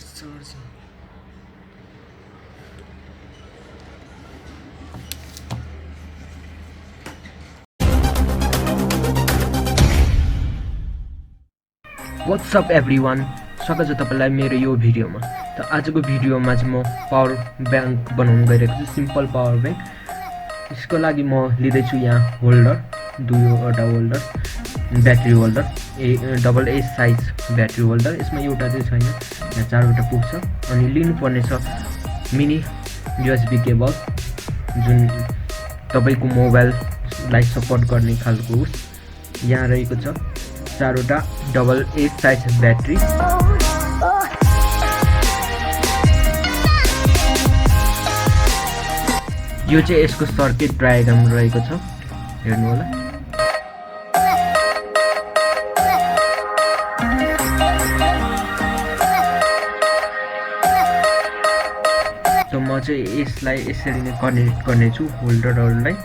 Charging. What's up everyone? स्वागत छ तपाईलाई मेरो यो भिडियोमा। त आजको भिडियोमा चाहिँ म पावर बैंक बनाउन गइरहेको छु, सिम्पल पावर बैंक। यसको लागि म लिँदै छु यहाँ होल्डर, दुईवटा holder, battery holder, double A size battery holder. यसमा एउटा चाहिँ छैन, यहाँ चारवटा पुग्छ। अनि लिनुपर्ने छ मिनी USB केबल, जुन तपाईको मोबाइललाई सपोर्ट गर्ने खालको उस। यहाँ रहेको छ चारवटा डबल ए साइज ब्याट्री। यो चाहिँ यसको सर्किट डायग्राम रहेको छ, हेर्नु होला। त म चाहिँ यसलाई यसरी नै कनेक्ट गर्नेछु होल्डरहरूलाई।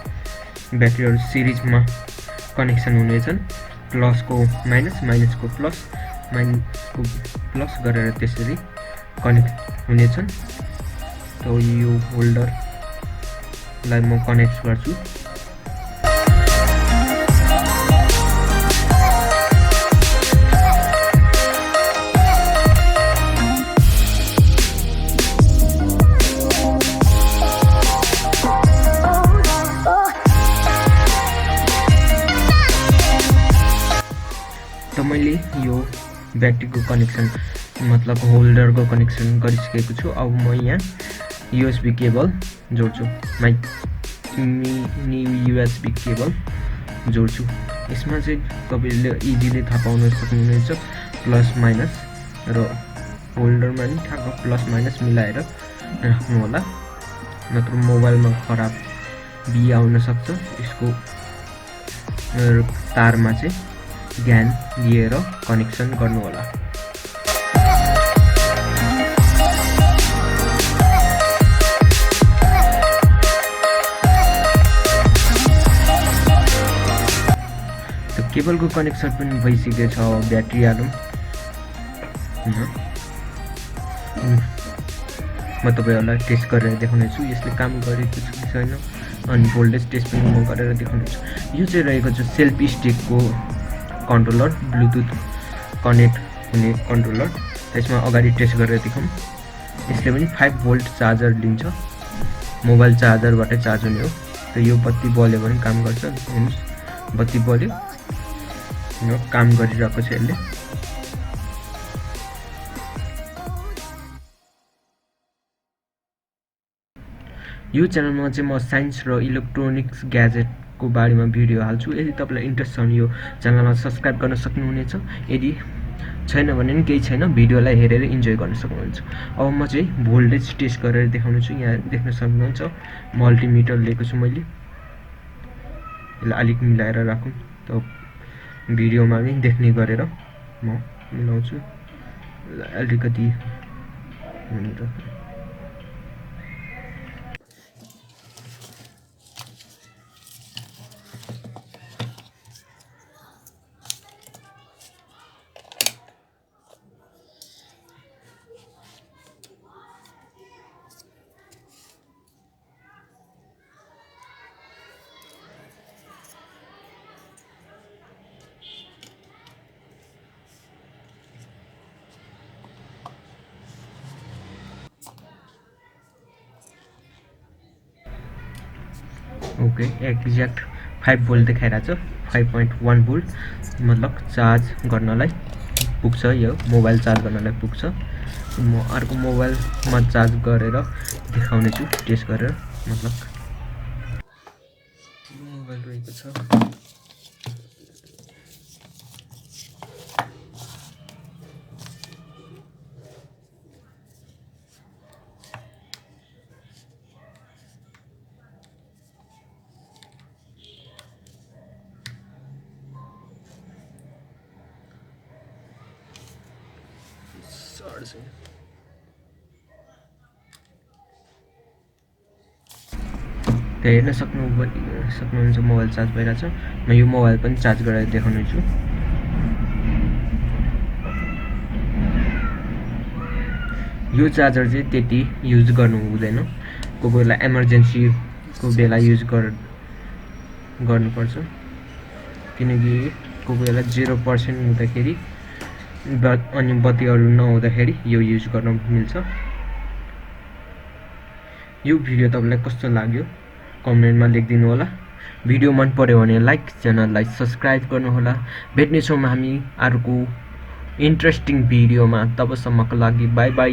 ब्याट्रीहरू सिरिजमा कनेक्सन हुनेछन्, प्लसको माइनस, माइनसको प्लस, माइनसको प्लस गरेर त्यसरी कनेक्ट हुनेछन्। त यो होल्डरलाई म कनेक्ट गर्छु। त मैले यो ब्याट्रीको कनेक्सन मतलब होल्डरको कनेक्सन गरिसकेको छु। अब म यहाँ USB केबल जोड्छु, मिनी USB केबल जोड्छु। यसमा चाहिँ तपाईले इजिली थाहा पाउन सक्नुहुनेछ प्लस माइनस, र होल्डरमा नि ठ्याक्क प्लस माइनस मिलाएर राख्नु होला, नत्र मोबाइलमा खराब बिल आउन सक्छ। यसको तारमा चाहिँ ध्यान दिएर कनेक्सन गर्नु होला। त केबलको कनेक्सन पनि भइसकेको छ, ब्याट्री हालौँ। म तपाईहरुलाई टेस्ट गरेर देखाउने छु यसले काम गरेको छ कि छैन, अनि भोल्टेज टेस्ट पनि म गरेर देखाउने छु। यो चाहिँ रहेको छ सेल्फ स्टिकको कन्ट्रोलर, ब्लुटुथ कनेक्ट हुने कन्ट्रोलर। त्यसमा अगाडि टेस्ट गरेर देखाउँ। यसले पनि 5 भोल्ट चार्जर लिन्छ, मोबाइल चार्जरबाटै चार्ज हुने हो। त यो बत्ती बल्यो भने काम गर्छ। हेर्नुस्, बत्ती बल्यो, यो काम गरिरहेको छ यसले। यो च्यानलमा चाहिँ म साइन्स र इलेक्ट्रोनिक्स ग्याजेटको बारेमा भिडियो हाल्छु। यदि तपाईलाई इन्ट्रेस्ट छ भने यो च्यानलमा सब्स्क्राइब गर्न सक्नुहुनेछ। यदि छैन भने पनि केही छैन, भिडियोलाई हेरेर इन्जोय गर्न सक्नुहुन्छ। अब म चाहिँ भोल्टेज टेस्ट गरेर देखाउने छु। यहाँ देख्न सक्नुहुन्छ मल्टिमिटर लिएको छु मैले। यसलाई अलिक मिलाएर राखौँ त भिडियोमा पनि देख्ने गरेर म मिलाउँछु। अलिकति ओके, एक्ज्याक्ट 5 भोल्ट देखाइरहेको छ। 5.1 भोल्ट मतलब चार्ज गर्नलाई पुग्छ, यो मोबाइल चार्ज गर्नलाई पुग्छ। म अर्को मोबाइलमा चार्ज गरेर देखाउने छु, टेस्ट गरेर। मतलब मोबाइल रहेको छ, हेर्न सक्नुहुन्छ मोबाइल चार्ज भइरहेछ। म यो मोबाइल पनि चार्ज गरेर देखाउने छु। यो चार्जर चाहिँ त्यति युज गर्नु हुँदैन, कोही बेला इमर्जेन्सीको बेला युज गर्नुपर्छ, किनकि कोही बेला 0% हुँदाखेरि अनि बत्तीहरू नहुँदाखेरि यो युज गर्न मिल्छ। यो भिडियो तपाईँलाई कस्तो लाग्यो कमेन्टमा लेखिदिनु होला। भिडियो मन पर्यो भने लाइक, च्यानललाई सब्स्क्राइब गर्नुहोला। भेट्नेछौँ हामी अर्को इन्ट्रेस्टिङ भिडियोमा। तबसम्मको लागि by by,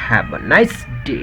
have a nice day.